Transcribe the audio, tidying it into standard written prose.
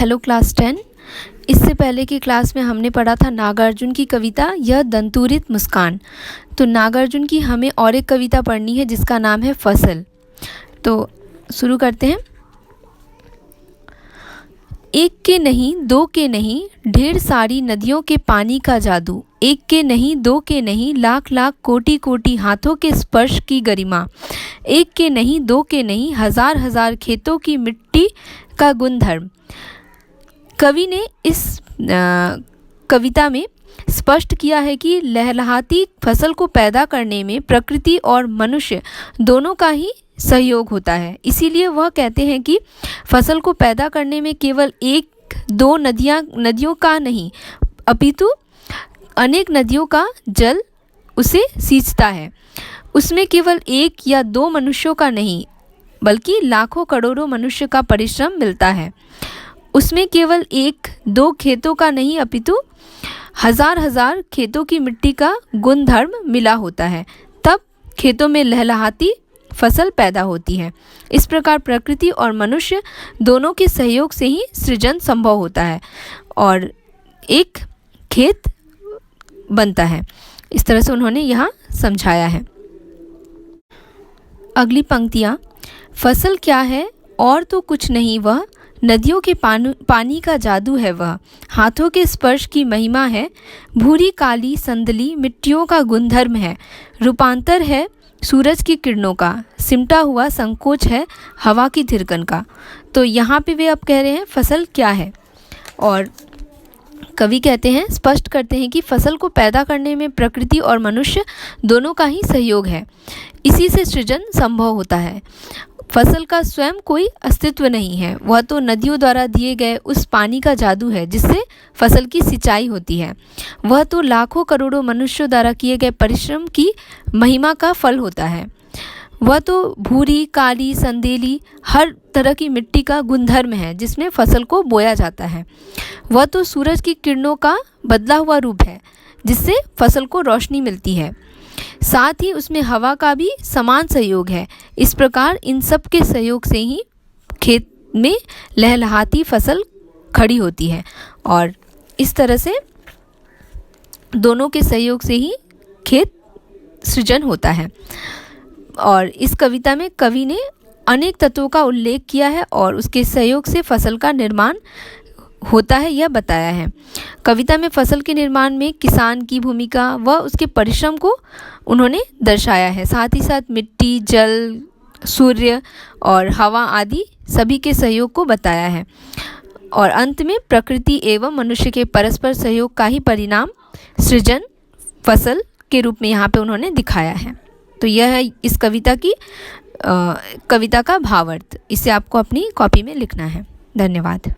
Hello class 10। इससे पहले की क्लास में हमने पढ़ा था नागार्जुन की कविता यह दंतुरित मुस्कान। तो नागार्जुन की हमें और एक कविता पढ़नी है जिसका नाम है फसल। तो शुरू करते हैं। एक के नहीं दो के नहीं ढेर सारी नदियों के पानी का जादू, एक के नहीं दो के नहीं लाख लाख कोटि कोटि हाथों के स्पर्श की गरिमा, एक के नहीं दो के नहीं हजार हजार खेतों की मिट्टी का गुणधर्म। कवि ने इस कविता में स्पष्ट किया है कि लहलहाती फसल को पैदा करने में प्रकृति और मनुष्य दोनों का ही सहयोग होता है। इसीलिए वह कहते हैं कि फसल को पैदा करने में केवल एक दो नदियों का नहीं अपितु अनेक नदियों का जल उसे सींचता है। उसमें केवल एक या दो मनुष्यों का नहीं बल्कि लाखों करोड़ों मनुष्य का परिश्रम मिलता है। उसमें केवल एक दो खेतों का नहीं अपितु हजार हजार खेतों की मिट्टी का गुणधर्म मिला होता है, तब खेतों में लहलहाती फसल पैदा होती है। इस प्रकार प्रकृति और मनुष्य दोनों के सहयोग से ही सृजन संभव होता है और एक खेत बनता है। इस तरह से उन्होंने यहाँ समझाया है। अगली पंक्तियाँ, फसल क्या है और तो कुछ नहीं वह, नदियों के पानी का जादू है वह, हाथों के स्पर्श की महिमा है, भूरी काली संदली मिट्टियों का गुणधर्म है, रूपांतर है सूरज की किरणों का, सिमटा हुआ संकोच है हवा की धिरकन का। तो यहाँ पे वे अब कह रहे हैं फसल क्या है, और कवि कहते हैं, स्पष्ट करते हैं कि फसल को पैदा करने में प्रकृति और मनुष्य दोनों का ही सहयोग है, इसी से सृजन संभव होता है। फसल का स्वयं कोई अस्तित्व नहीं है, वह तो नदियों द्वारा दिए गए उस पानी का जादू है जिससे फसल की सिंचाई होती है। वह तो लाखों करोड़ों मनुष्यों द्वारा किए गए परिश्रम की महिमा का फल होता है। वह तो भूरी काली संदेली हर तरह की मिट्टी का गुणधर्म है जिसमें फसल को बोया जाता है। वह तो सूरज की किरणों का बदला हुआ रूप है जिससे फसल को रोशनी मिलती है, साथ ही उसमें हवा का भी समान सहयोग है। इस प्रकार इन सब के सहयोग से ही खेत में लहलहाती फसल खड़ी होती है और इस तरह से दोनों के सहयोग से ही खेत सृजन होता है। और इस कविता में कवि ने अनेक तत्वों का उल्लेख किया है और उसके सहयोग से फसल का निर्माण होता है यह बताया है। कविता में फसल के निर्माण में किसान की भूमिका व उसके परिश्रम को उन्होंने दर्शाया है, साथ ही साथ मिट्टी, जल, सूर्य और हवा आदि सभी के सहयोग को बताया है और अंत में प्रकृति एवं मनुष्य के परस्पर सहयोग का ही परिणाम सृजन फसल के रूप में यहाँ पे उन्होंने दिखाया है। तो यह है इस कविता का भावार्थ। इसे आपको अपनी कॉपी में लिखना है। धन्यवाद।